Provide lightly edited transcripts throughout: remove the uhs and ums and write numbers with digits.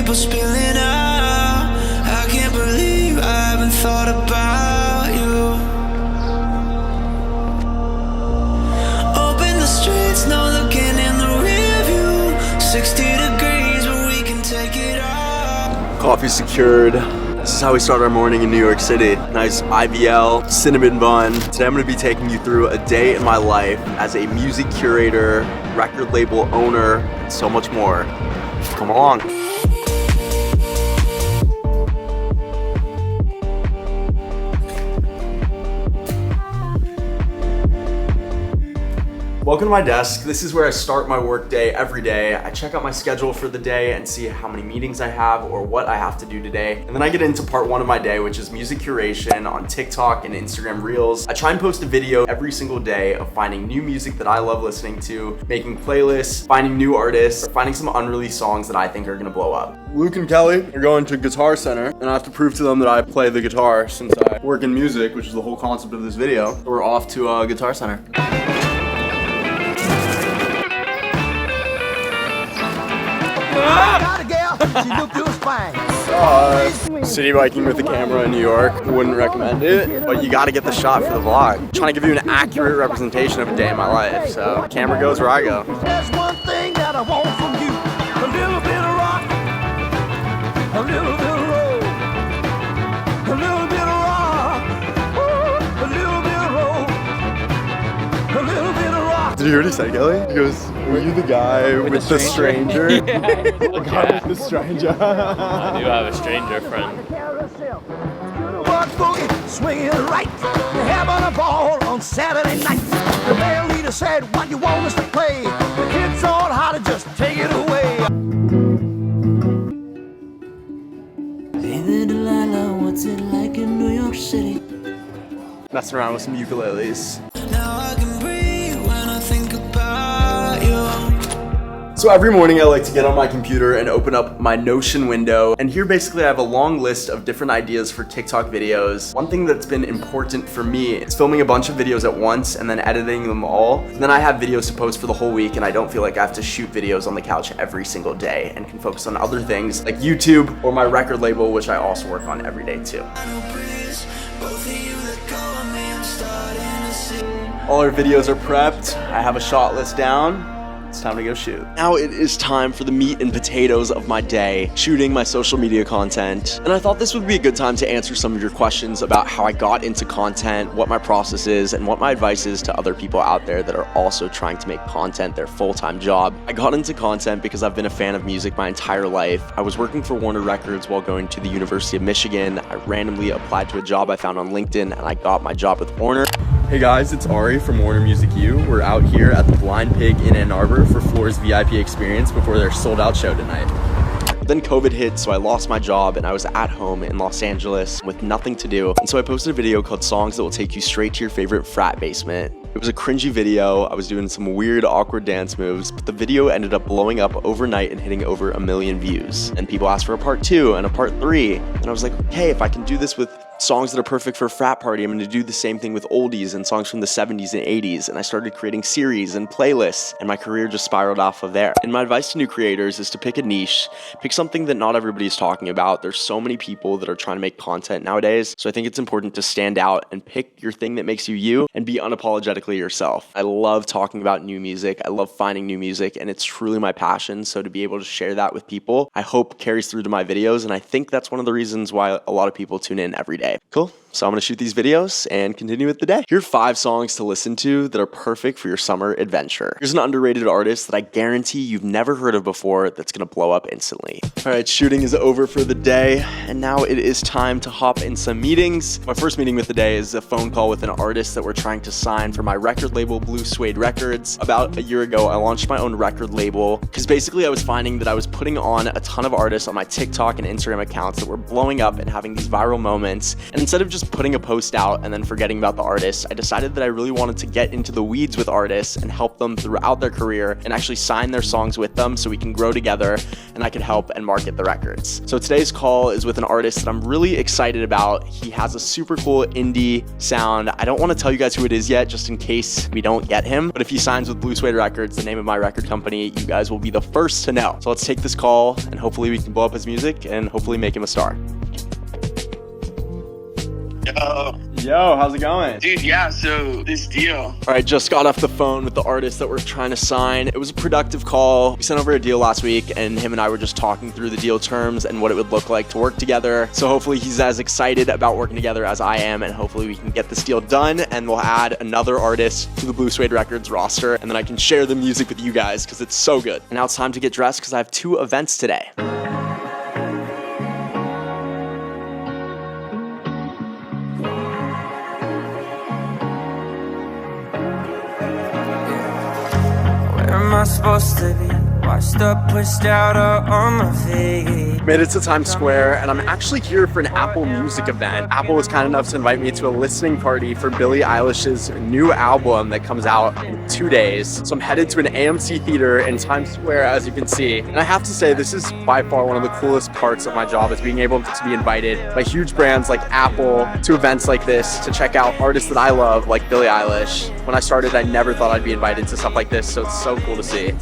people spilling out. I can't believe I haven't thought about you. Open the streets, no looking in the rear view. 60 degrees, but we can take it off. Coffee secured. This is how we start our morning in New York City. Nice IVL, cinnamon bun. Today I'm gonna be taking you through a day in my life as a music curator, record label owner, and so much more. Come along. Welcome to my desk. This is where I start my work day every day. I check out my schedule for the day and see how many meetings I have or what I have to do today. And then I get into part one of my day, which is music curation on TikTok and Instagram Reels. I try and post a video every single day of finding new music that I love listening to, making playlists, finding new artists, or finding some unreleased songs that I think are gonna blow up. Luke and Kelly are going to Guitar Center, and I have to prove to them that I play the guitar since I work in music, which is the whole concept of this video. So we're off to Guitar Center. City biking with the camera in New York, wouldn't recommend it, but you gotta get the shot for the vlog. I'm trying to give you an accurate representation of a day in my life, so camera goes where I go. There's one thing that I want from you, a little bit of rock, a little bit of roll, a little bit of rock, a little bit of roll, a little bit of rock. Did you hear what he said, Kelly? He goes, were you the guy with the stranger? Yeah. The guy with the stranger. I do have a stranger friend. Swinging right, having a ball on Saturday night. The band leader said, "What you want us to play?" The kids on how to just take it away. Baby Delilah, what's it like in New York City? Messing around with some ukuleles. Now I can breathe when I think about you. So every morning I like to get on my computer and open up my Notion window, and here basically I have a long list of different ideas for TikTok videos. One thing that's been important for me is filming a bunch of videos at once and then editing them all. And then I have videos to post for the whole week, and I don't feel like I have to shoot videos on the couch every single day and can focus on other things like YouTube or my record label, which I also work on every day too. All our videos are prepped. I have a shot list down. It's time to go shoot. Now it is time for the meat and potatoes of my day, shooting my social media content. And I thought this would be a good time to answer some of your questions about how I got into content, what my process is, and what my advice is to other people out there that are also trying to make content their full-time job. I got into content because I've been a fan of music my entire life. I was working for Warner Records while going to the University of Michigan. I randomly applied to a job I found on LinkedIn, and I got my job with Warner. Hey guys, it's Ari from Warner Music U. We're out here at the Blind Pig in Ann Arbor for Floor's VIP experience before their sold-out show tonight. Then COVID hit, so I lost my job and I was at home in Los Angeles with nothing to do. And so I posted a video called Songs That Will Take You Straight to Your Favorite Frat Basement. It was a cringy video. I was doing some weird, awkward dance moves, but the video ended up blowing up overnight and hitting over 1 million views. And people asked for a part 2 and a part 3. And I was like, okay, if I can do this with songs that are perfect for a frat party, I'm going to do the same thing with oldies and songs from the 70s and 80s. And I started creating series and playlists, and my career just spiraled off of there. And my advice to new creators is to pick a niche, pick something that not everybody's talking about. There's so many people that are trying to make content nowadays. So I think it's important to stand out and pick your thing that makes you you and be unapologetically yourself. I love talking about new music. I love finding new music, and it's truly my passion. So to be able to share that with people, I hope carries through to my videos. And I think that's one of the reasons why a lot of people tune in every day. Cool. So I'm going to shoot these videos and continue with the day. Here are 5 songs to listen to that are perfect for your summer adventure. Here's an underrated artist that I guarantee you've never heard of before that's going to blow up instantly. All right, shooting is over for the day, and now it is time to hop in some meetings. My first meeting with the day is a phone call with an artist that we're trying to sign for my record label, Blue Suede Records. About a year ago, I launched my own record label because basically I was finding that I was putting on a ton of artists on my TikTok and Instagram accounts that were blowing up and having these viral moments, things. And instead of just putting a post out and then forgetting about the artist, I decided that I really wanted to get into the weeds with artists and help them throughout their career and actually sign their songs with them so we can grow together and I can help and market the records. So today's call is with an artist that I'm really excited about. He has a super cool indie sound. I don't want to tell you guys who it is yet, just in case we don't get him. But if he signs with Blue Suede Records, the name of my record company, you guys will be the first to know. So let's take this call and hopefully we can blow up his music and hopefully make him a star. Yo, how's it going? Dude, yeah, so this deal. All right, just got off the phone with the artist that we're trying to sign. It was a productive call. We sent over a deal last week and him and I were just talking through the deal terms and what it would look like to work together. So hopefully he's as excited about working together as I am, and hopefully we can get this deal done and we'll add another artist to the Blue Suede Records roster, and then I can share the music with you guys because it's so good. And now it's time to get dressed because I have 2 events today. Am I supposed to be washed up, pushed out, or on my feet? Made it to Times Square, and I'm actually here for an Apple Music event. Apple was kind enough to invite me to a listening party for Billie Eilish's new album that comes out in 2 days. So I'm headed to an AMC theater in Times Square, as you can see. And I have to say, this is by far one of the coolest parts of my job, is being able to be invited by huge brands like Apple to events like this to check out artists that I love, like Billie Eilish. When I started, I never thought I'd be invited to stuff like this, so it's so cool to see.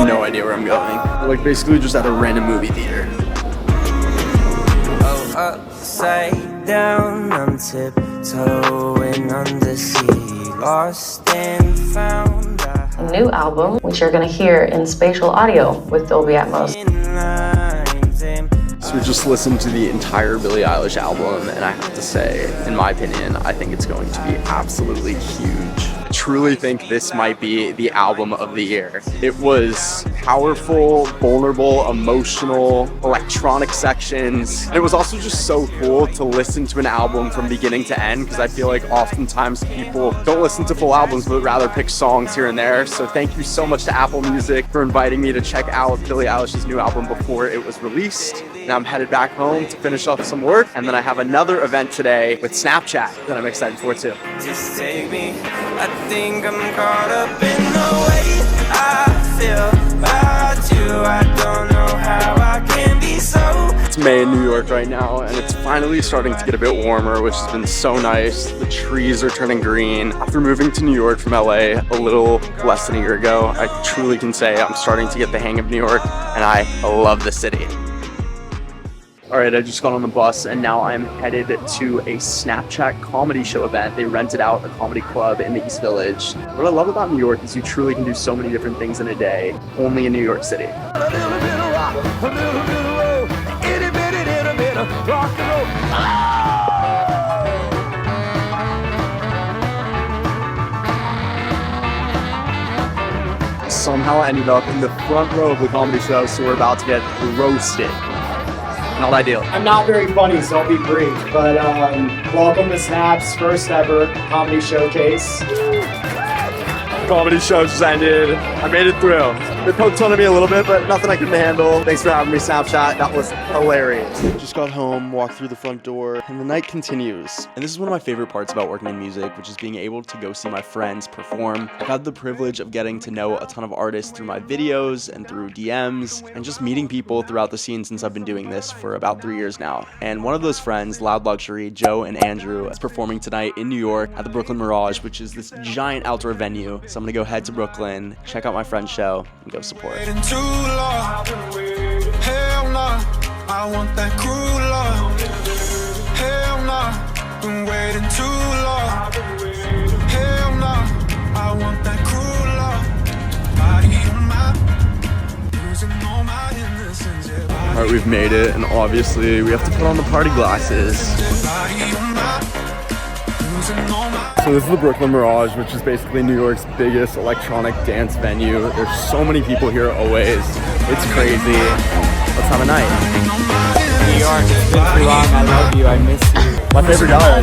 No idea where I'm going. We're like basically just at a random movie theater. Oh, upside down, I'm tiptoeing under sea, lost and found. A new album, which you're going to hear in spatial audio with Dolby Atmos. So we just listened to the entire Billie Eilish album, and I have to say, in my opinion, I think it's going to be absolutely huge. I truly think this might be the album of the year. It was powerful, vulnerable, emotional, electronic sections. And it was also just so cool to listen to an album from beginning to end, because I feel like oftentimes people don't listen to full albums, but rather pick songs here and there. So thank you so much to Apple Music for inviting me to check out Billie Eilish's new album before it was released. Now I'm headed back home to finish off some work, and then I have another event today with Snapchat that I'm excited for too. Just take me, I think I'm caught up in the way I feel about you. I don't know how I can be so. It's May in New York right now, and it's finally starting to get a bit warmer, which has been so nice. The trees are turning green. After moving to New York from LA a little less than a year ago, I truly can say I'm starting to get the hang of New York, and I love the city. All right, I just got on the bus and now I'm headed to a Snapchat comedy show event. They rented out a comedy club in the East Village. What I love about New York is you truly can do so many different things in a day, only in New York City. A little bit of rock, a little bit of roll, itty bitty little bit of rock and roll. Somehow I ended up in the front row of the comedy show, so we're about to get roasted. Not ideal. I'm not very funny, so I'll be brief. But welcome to Snap's first ever comedy showcase. Comedy show just ended. I made it through. They poked fun at me a little bit, but nothing I couldn't handle. Thanks for having me, Snapchat. That was hilarious. Just got home, walked through the front door, and the night continues. And this is one of my favorite parts about working in music, which is being able to go see my friends perform. I've had the privilege of getting to know a ton of artists through my videos and through DMs, and just meeting people throughout the scene since I've been doing this for about 3 years now. And one of those friends, Loud Luxury, Joe and Andrew, is performing tonight in New York at the Brooklyn Mirage, which is this giant outdoor venue. So I'm gonna go head to Brooklyn, check out my friend's show, and go support. Waiting too long. Hell nah, I want that cruel love. Hell nah, been waiting too long. Hell nah, I want that cruel love. Body on my, losing all my innocence. Yeah. All right, we've made it, and obviously we have to put on the party glasses. Body on my, losing all my. So this is the Brooklyn Mirage, which is basically New York's biggest electronic dance venue. There's so many people here always. It's crazy. Let's have a night. New York, it's been too long. I love you. I miss you. My favorite guy.